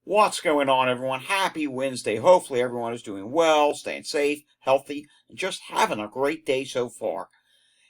What's going on, everyone? Happy Wednesday. Hopefully everyone is doing well, staying safe, healthy, and just having a great day so far.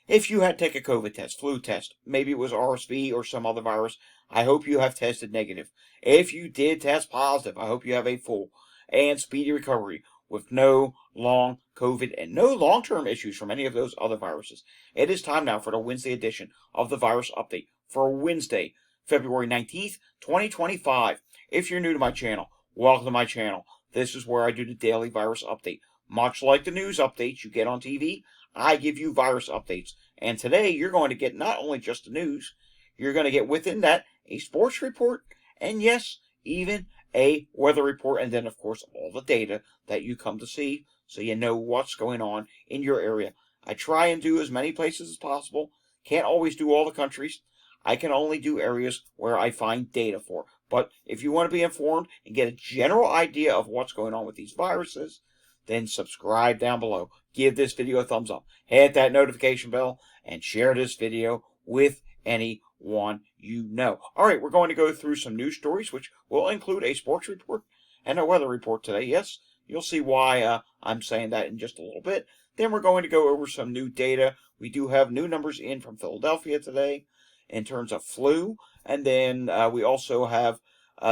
If you had to take a COVID test, flu test, maybe it was RSV or some other virus, I hope you have tested negative. If you did test positive, I hope you have a full and speedy recovery with no long COVID and no long-term issues from any of those other viruses. It is time now for the Wednesday edition of the Virus Update for Wednesday, February 19th, 2025. If you're new to my channel, welcome to my channel. This is where I do the daily virus update. Much like the news updates you get on TV, I give you virus updates. And today you're going to get not only just the news, you're going to get within that a sports report, and yes, even a weather report, and then of course all the data that you come to see so you know what's going on in your area. I try and do as many places as possible. Can't always do all the countries. I can only do areas where I find data for. But if you want to be informed and get a general idea of what's going on with these viruses, then subscribe down below. Give this video a thumbs up. Hit that notification bell and share this video with anyone you know. All right, we're going to go through some news stories, which will include a sports report and a weather report today. Yes, you'll see why I'm saying that in just a little bit. Then we're going to go over some new data. We do have new numbers in from Philadelphia today in terms of flu. And then we also have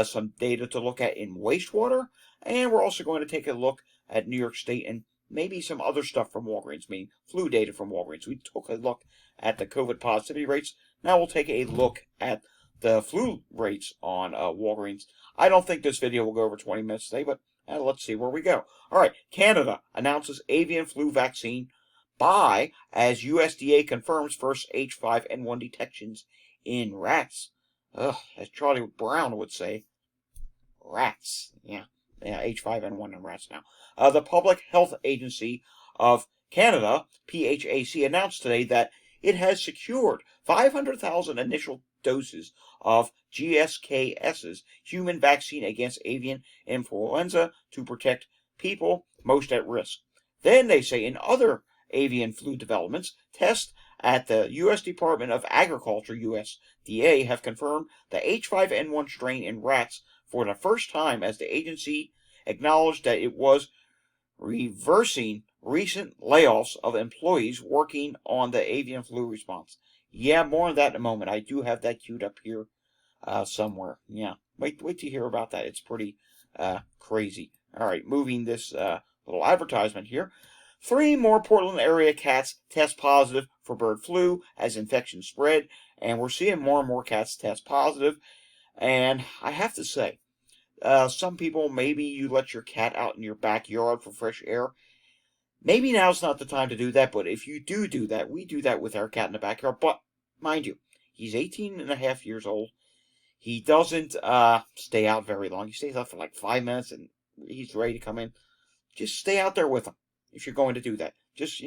some data to look at in wastewater. And we're also going to take a look at New York State and maybe some other stuff from Walgreens, meaning flu data from Walgreens. We took a look at the COVID positivity rates. Now we'll take a look at the flu rates on Walgreens. I don't think this video will go over 20 minutes today, but let's see where we go. All right, Canada announces avian flu vaccine buy as USDA confirms first H5N1 detections in rats. Ugh, as Charlie Brown would say, rats. Yeah, H5N1 in rats now. The Public Health Agency of Canada, PHAC, announced today that it has secured 500,000 initial doses of GSKS's human vaccine against avian influenza to protect people most at risk. Then they say in other avian flu developments, tests at the U.S. Department of Agriculture, USDA, have confirmed the H5N1 strain in rats for the first time, as the agency acknowledged that it was reversing recent layoffs of employees working on the avian flu response. Yeah, more on that in a moment. I do have that queued up here somewhere. Yeah, wait to hear about that. It's pretty crazy. All right, moving this little advertisement here. 3 more Portland area cats test positive for bird flu as infections spread, and we're seeing more and more cats test positive. And I have to say, some people, maybe you let your cat out in your backyard for fresh air. Maybe now's not the time to do that, but if you do that, we do that with our cat in the backyard. But mind you, he's 18 and a half years old. He doesn't stay out very long. He stays out for like 5 minutes and he's ready to come in. Just stay out there with him if you're going to do that. Just,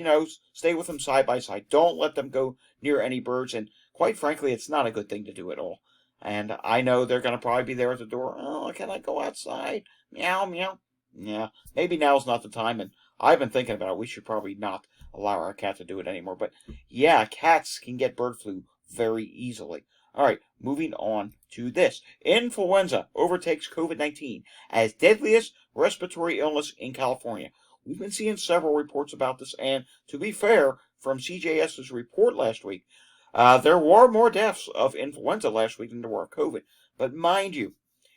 stay with them side by side. Don't let them go near any birds. And quite frankly, it's not a good thing to do at all. And I know they're going to probably be there at the door. Oh, can I go outside? Meow, meow. Yeah, maybe now's not the time. And I've been thinking about it. We should probably not allow our cat to do it anymore. But yeah, cats can get bird flu very easily. All right, moving on to this. Influenza overtakes COVID-19 as deadliest respiratory illness in California. We've been seeing several reports about this, and to be fair, from CJS's report last week, there were more deaths of influenza last week than there were of COVID. But mind you,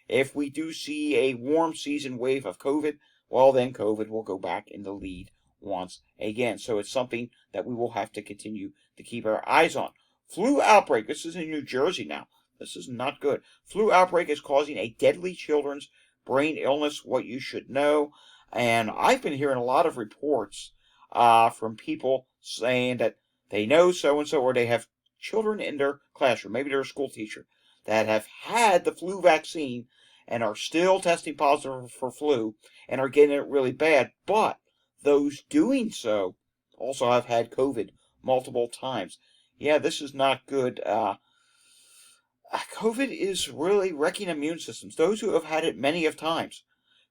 if we do see a warm season wave of COVID, well, then COVID will go back in the lead once again. So it's something that we will have to continue to keep our eyes on. Flu outbreak. This is in New Jersey now. This is not good. Flu outbreak is causing a deadly children's brain illness, what you should know. And I've been hearing a lot of reports from people saying that they know so-and-so, or they have children in their classroom, maybe they're a school teacher, that have had the flu vaccine and are still testing positive for flu and are getting it really bad. But those doing so also have had COVID multiple times. Yeah, this is not good. COVID is really wrecking immune systems. Those who have had it many of times,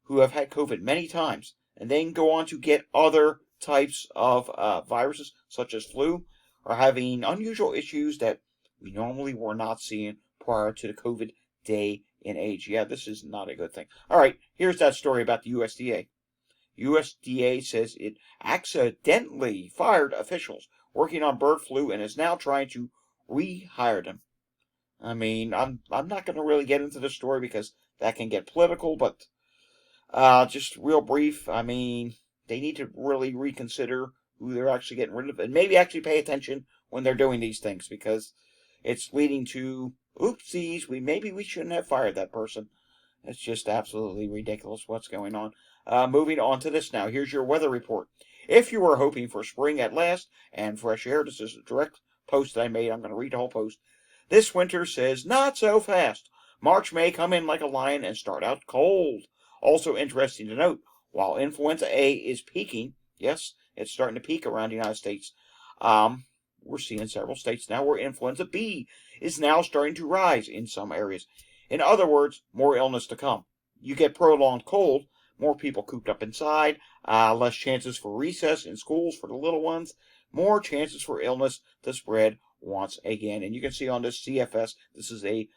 who have had COVID many times, and then go on to get other types of viruses, such as flu, are having unusual issues that we normally were not seeing prior to the COVID day in age. Yeah, this is not a good thing. All right, here's that story about the USDA. USDA says it accidentally fired officials working on bird flu and is now trying to rehire them. I mean, I'm not going to really get into the story because that can get political, but just real brief. I mean, they need to really reconsider who they're actually getting rid of, and maybe actually pay attention when they're doing these things because it's leading to oopsies. Maybe we shouldn't have fired that person. It's just absolutely ridiculous what's going on. Moving on to this now. Here's your weather report. If you were hoping for spring at last and fresh air, this is a direct post that I made. I'm going to read the whole post. This winter says not so fast. March may come in like a lion and start out cold. Also interesting to note, while influenza A is peaking, yes, it's starting to peak around the United States. We're seeing several states now where influenza B is now starting to rise in some areas. In other words, more illness to come. You get prolonged cold, more people cooped up inside, less chances for recess in schools for the little ones, more chances for illness to spread once again. And you can see on this CFS, this is a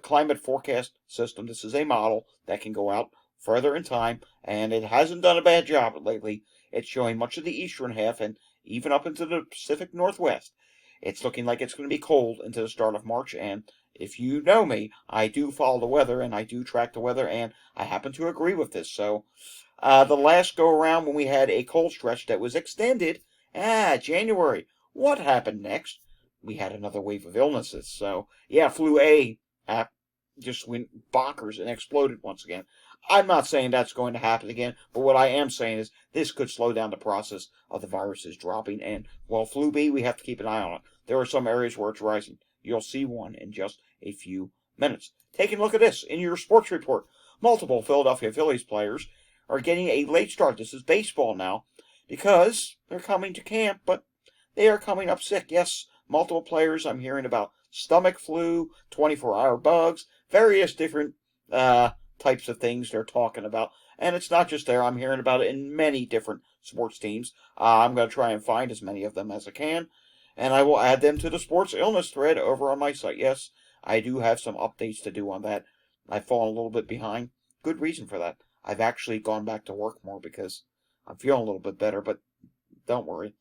climate forecast system. This is a model that can go out further in time, and it hasn't done a bad job lately. It's showing much of the eastern half and even up into the Pacific Northwest. It's looking like it's going to be cold into the start of March, and if you know me, I do follow the weather, and I do track the weather, and I happen to agree with this. So, the last go-around when we had a cold stretch that was extended, January, what happened next? We had another wave of illnesses. So, yeah, flu A just went bonkers and exploded once again. I'm not saying that's going to happen again, but what I am saying is this could slow down the process of the viruses dropping. And, well, flu B, we have to keep an eye on it. There are some areas where it's rising. You'll see one in just a few minutes. Taking a look at this in your sports report. Multiple Philadelphia Phillies players are getting a late start. This is baseball now because they're coming to camp, but they are coming up sick. Yes, multiple players. I'm hearing about stomach flu, 24-hour bugs, various different types of things they're talking about. And it's not just there. I'm hearing about it in many different sports teams. I'm going to try and find as many of them as I can. And I will add them to the sports illness thread over on my site. Yes, I do have some updates to do on that. I've fallen a little bit behind. Good reason for that. I've actually gone back to work more because I'm feeling a little bit better, but don't worry.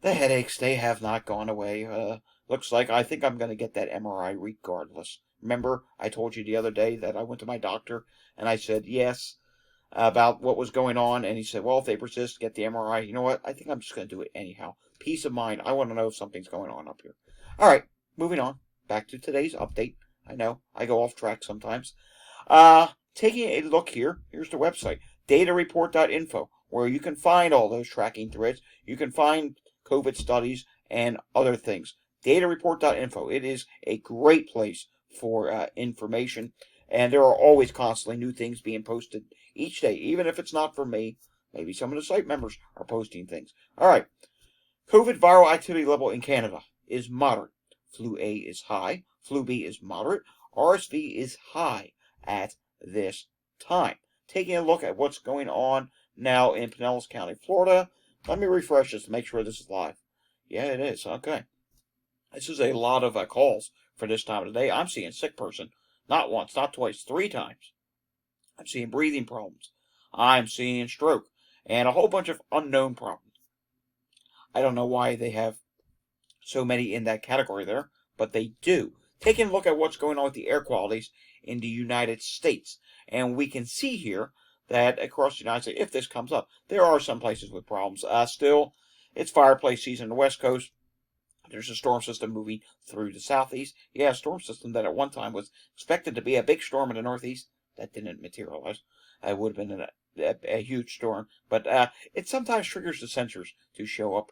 The headaches, they have not gone away. Looks like I think I'm going to get that MRI regardless. Remember, I told you the other day that I went to my doctor and I said yes about what was going on, and he said, well, if they persist, get the MRI. You know what? I think I'm just going to do it anyhow. Peace of mind. I want to know if something's going on up here. All right, moving on. Back to today's update. I know, I go off track sometimes. Taking a look here, here's the website, datareport.info, where you can find all those tracking threads. You can find COVID studies and other things. Datareport.info. It is a great place for information, and there are always constantly new things being posted each day, even if it's not for me. Maybe some of the site members are posting things. All right. COVID viral activity level in Canada is moderate. Flu A is high. Flu B is moderate. RSV is high at this time. Taking a look at what's going on now in Pinellas County, Florida. Let me refresh this to make sure this is live. Yeah, it is. Okay. This is a lot of calls for this time of the day. I'm seeing sick person. Not once, not twice, 3 times. I'm seeing breathing problems. I'm seeing stroke. And a whole bunch of unknown problems. I don't know why they have so many in that category there, but they do. Taking a look at what's going on with the air qualities in the United States. And we can see here that across the United States, if this comes up, there are some places with problems. Still, it's fireplace season on the West Coast. There's a storm system moving through the southeast. Yeah, a storm system that at one time was expected to be a big storm in the northeast. That didn't materialize. It would have been a huge storm. But it sometimes triggers the sensors to show up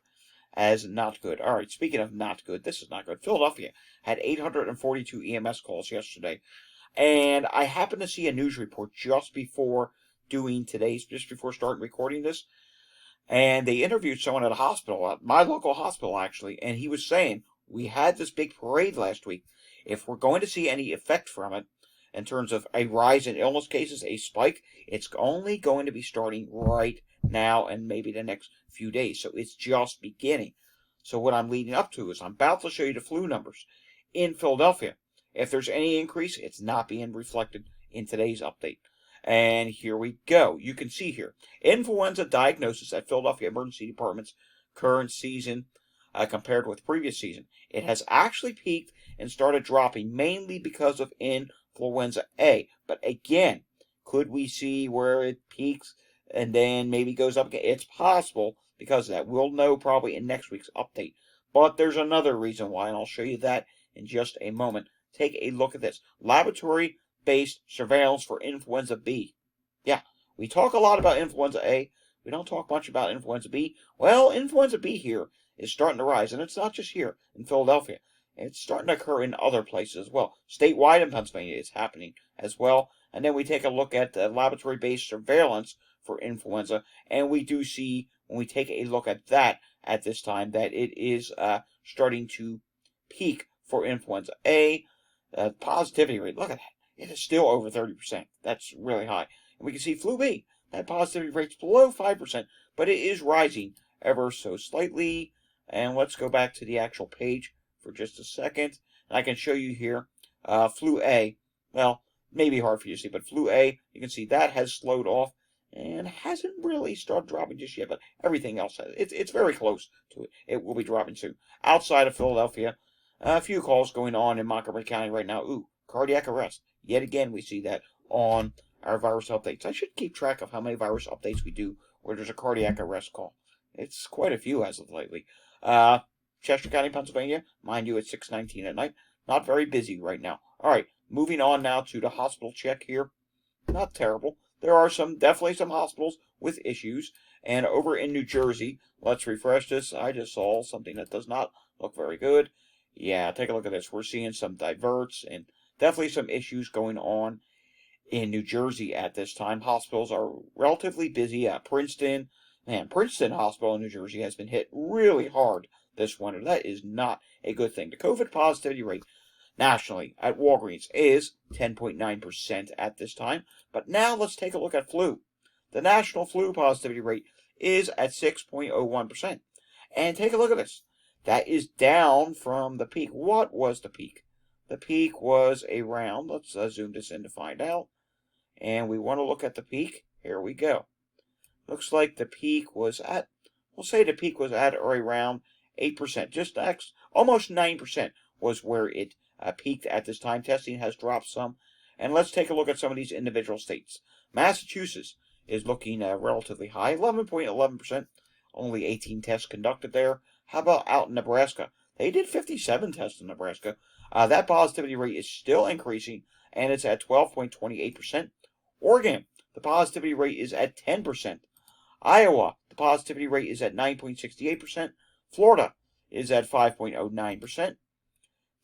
as not good. All right, speaking of not good, this is not good. Philadelphia had 842 EMS calls yesterday. And I happened to see a news report just before starting recording this. And they interviewed someone at a hospital, at my local hospital actually, and he was saying, we had this big parade last week. If we're going to see any effect from it, in terms of a rise in illness cases, a spike, it's only going to be starting right now and maybe the next few days. So it's just beginning. So what I'm leading up to is I'm about to show you the flu numbers in Philadelphia. If there's any increase, it's not being reflected in today's update. And here we go. You can see here, influenza diagnosis at Philadelphia Emergency Department's current season compared with previous season. It has actually peaked and started dropping mainly because of influenza A. But again, could we see where it peaks and then maybe goes up again? It's possible because of that. We'll know probably in next week's update. But there's another reason why, and I'll show you that in just a moment. Take a look at this. Laboratory-based surveillance for influenza B. Yeah, we talk a lot about influenza A. We don't talk much about influenza B. Well, influenza B here is starting to rise, and it's not just here in Philadelphia. It's starting to occur in other places as well. Statewide in Pennsylvania, it's happening as well. And then we take a look at the laboratory-based surveillance for influenza, and we do see, when we take a look at that at this time, that it is starting to peak for influenza A. Positivity rate, look at that. It is still over 30%. That's really high. And we can see flu B. That positivity rate's below 5%, but it is rising ever so slightly. And let's go back to the actual page for just a second. And I can show you here flu A. Well, maybe hard for you to see, but flu A, you can see that has slowed off and hasn't really started dropping just yet, but everything else has. It's very close to it. It will be dropping soon. Outside of Philadelphia, a few calls going on in Montgomery County right now. Ooh, cardiac arrest. Yet again, we see that on our virus updates. I should keep track of how many virus updates we do where there's a cardiac arrest call. It's quite a few as of lately. Chester County, Pennsylvania, mind you, it's 6:19 at night. Not very busy right now. All right, moving on now to the hospital check here. Not terrible. There are definitely some hospitals with issues. And over in New Jersey, let's refresh this. I just saw something that does not look very good. Yeah, take a look at this. We're seeing some diverts and definitely some issues going on in New Jersey at this time. Hospitals are relatively busy. Princeton Hospital in New Jersey has been hit really hard this winter. That is not a good thing. The COVID positivity rate nationally at Walgreens is 10.9% at this time. But now let's take a look at flu. The national flu positivity rate is at 6.01%. And take a look at this. That is down from the peak. What was the peak? The peak was around, let's zoom this in to find out. And we want to look at the peak. Here we go. Looks like the peak was at, we'll say the peak was at or around 8%. Just almost 9% was where it peaked at this time. Testing has dropped some. And let's take a look at some of these individual states. Massachusetts is looking relatively high, 11.11%. Only 18 tests conducted there. How about out in Nebraska? They did 57 tests in Nebraska. That positivity rate is still increasing, and it's at 12.28%. Oregon, the positivity rate is at 10%. Iowa, the positivity rate is at 9.68%. Florida is at 5.09%.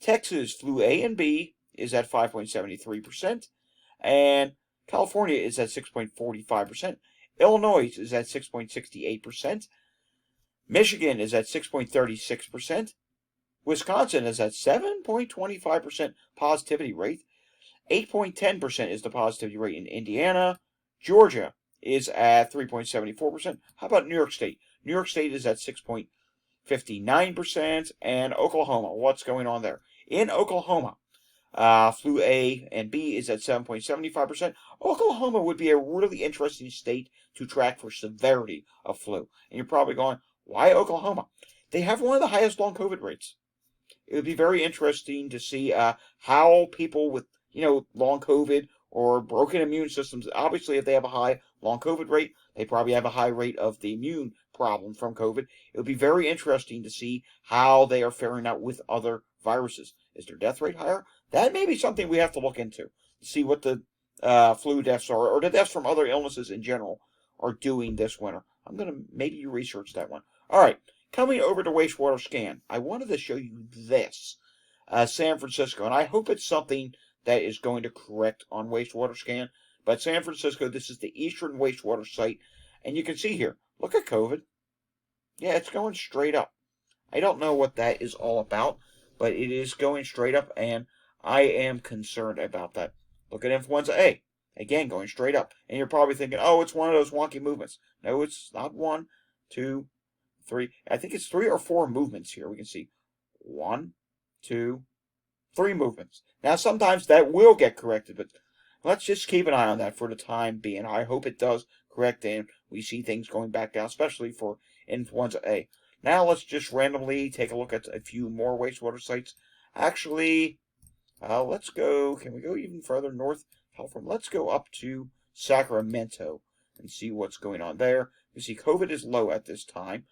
Texas, flu A and B is at 5.73%. And California is at 6.45%. Illinois is at 6.68%. Michigan is at 6.36%. Wisconsin is at 7.25% positivity rate. 8.10% is the positivity rate in Indiana. Georgia is at 3.74%. How about New York State? New York State is at 6.59%. And Oklahoma, what's going on there? In Oklahoma, flu A and B is at 7.75%. Oklahoma would be a really interesting state to track for severity of flu. And you're probably going, why Oklahoma? They have one of the highest long COVID rates. It would be very interesting to see how people with, long COVID or broken immune systems, obviously if they have a high long COVID rate, they probably have a high rate of the immune problem from COVID. It would be very interesting to see how they are faring out with other viruses. Is their death rate higher? That may be something we have to look into, to see what the flu deaths are, or the deaths from other illnesses in general are doing this winter. I'm going to maybe research that one. All right, coming over to wastewater scan, I wanted to show you this, San Francisco, and I hope it's something that is going to correct on wastewater scan. But San Francisco, this is the eastern wastewater site, and you can see here, look at COVID. Yeah, it's going straight up. I don't know what that is all about, but it is going straight up, and I am concerned about that. Look at influenza A. Again, going straight up. And you're probably thinking, oh, it's one of those wonky movements. No, it's not 1, 2, 3. I think it's 3 or 4 movements here. We can see 1, 2, 3 movements. Now, sometimes that will get corrected, but let's just keep an eye on that for the time being. I hope it does correct and we see things going back down, especially for influenza A. Now let's just randomly take a look at a few more wastewater sites. Actually, let's go. Can we go even further north? California. Let's go up to Sacramento and see what's going on there. You see, COVID is low at this time.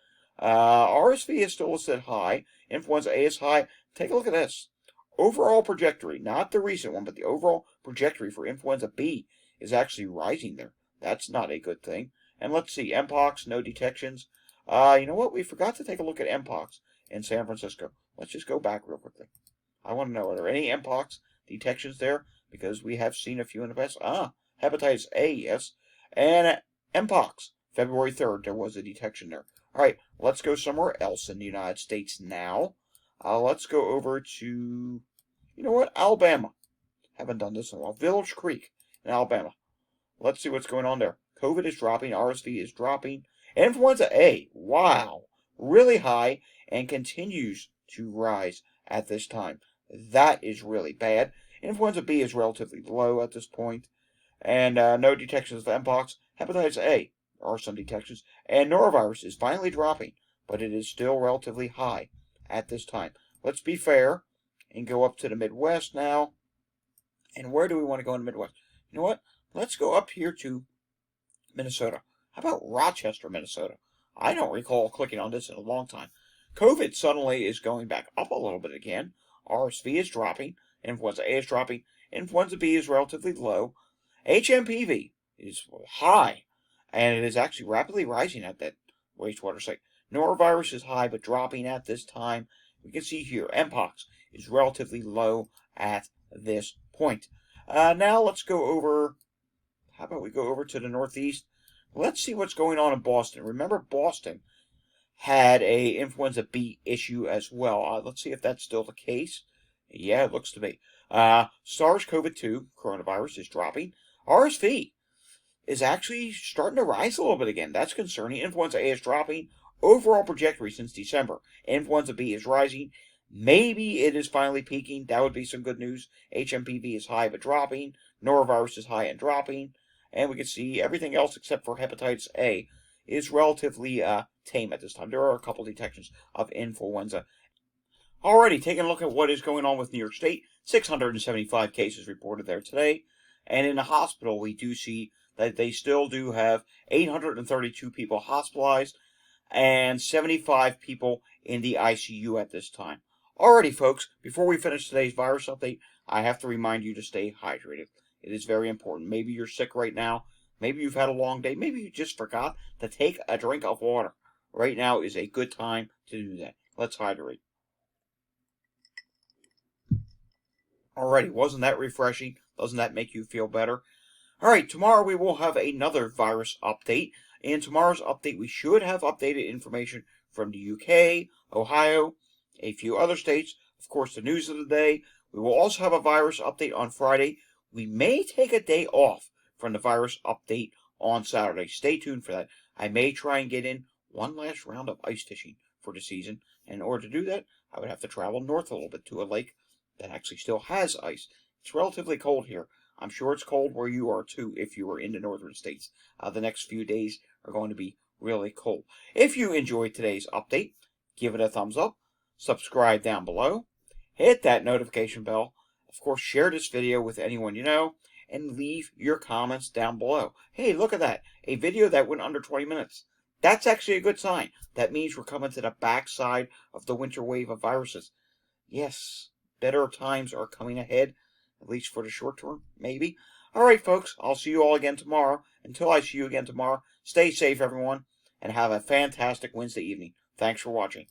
RSV is still listed high. Influenza A is high. Take a look at this. Overall trajectory, not the recent one, but the overall trajectory for influenza B is actually rising there. That's not a good thing. And let's see, Mpox, no detections. You know what? We forgot to take a look at Mpox in San Francisco. Let's just go back real quickly. I want to know, are there any Mpox detections there? Because we have seen a few in the past. Hepatitis A, yes. And Mpox, February 3rd, there was a detection there. All right, let's go somewhere else in the United States now. Let's go over to, you know what, Alabama. Haven't done this in a while. Village Creek in Alabama. Let's see what's going on there. COVID is dropping. RSV is dropping. Influenza A, wow, really high and continues to rise at this time. That is really bad. Influenza B is relatively low at this point. And no detections of Mpox. Hepatitis A are some detections. And norovirus is finally dropping, but it is still relatively high at this time. Let's be fair and go up to the Midwest now. And where do we want to go in the Midwest? You know what? Let's go up here to Minnesota. How about Rochester, Minnesota? I don't recall clicking on this in a long time. COVID suddenly is going back up a little bit again. RSV is dropping. Influenza A is dropping. Influenza B is relatively low. HMPV is high, and it is actually rapidly rising at that wastewater site. Norovirus is high, but dropping at this time. We can see here, Mpox is relatively low at this point. Now let's go over, how about we go over to the Northeast? Let's see what's going on in Boston. Remember, Boston had a influenza B issue as well. Let's see if that's still the case. Yeah, it looks to be. SARS-CoV-2, coronavirus, is dropping. RSV is actually starting to rise a little bit again. That's concerning. Influenza A is dropping. Overall trajectory since December. Influenza B is rising. Maybe it is finally peaking. That would be some good news. HMPV is high but dropping. Norovirus is high and dropping. And we can see everything else except for hepatitis A is relatively tame at this time. There are a couple detections of influenza. Alrighty, taking a look at what is going on with New York State. 675 cases reported there today. And in the hospital, we do see that they still do have 832 people hospitalized and 75 people in the ICU at this time. Alrighty, folks, before we finish today's virus update, I have to remind you to stay hydrated. It is very important. Maybe you're sick right now. Maybe you've had a long day. Maybe you just forgot to take a drink of water. Right now is a good time to do that. Let's hydrate. Alrighty, wasn't that refreshing? Doesn't that make you feel better? Alright, tomorrow we will have another virus update. In tomorrow's update, we should have updated information from the UK, Ohio, a few other states, of course, the news of the day. We will also have a virus update on Friday. We may take a day off from the virus update on Saturday. Stay tuned for that. I may try and get in one last round of ice fishing for the season. And in order to do that, I would have to travel north a little bit to a lake that actually still has ice. It's relatively cold here. I'm sure it's cold where you are too if you are in the northern states. The next few days are going to be really cold. If you enjoyed today's update, give it a thumbs up, subscribe down below, hit that notification bell, of course share this video with anyone you know, and leave your comments down below. Hey, look at that, a video that went under 20 minutes. That's actually a good sign. That means we're coming to the backside of the winter wave of viruses. Yes, better times are coming ahead, at least for the short term, maybe. Alright, folks, I'll see you all again tomorrow. Until I see you again tomorrow, stay safe, everyone, and have a fantastic Wednesday evening. Thanks for watching.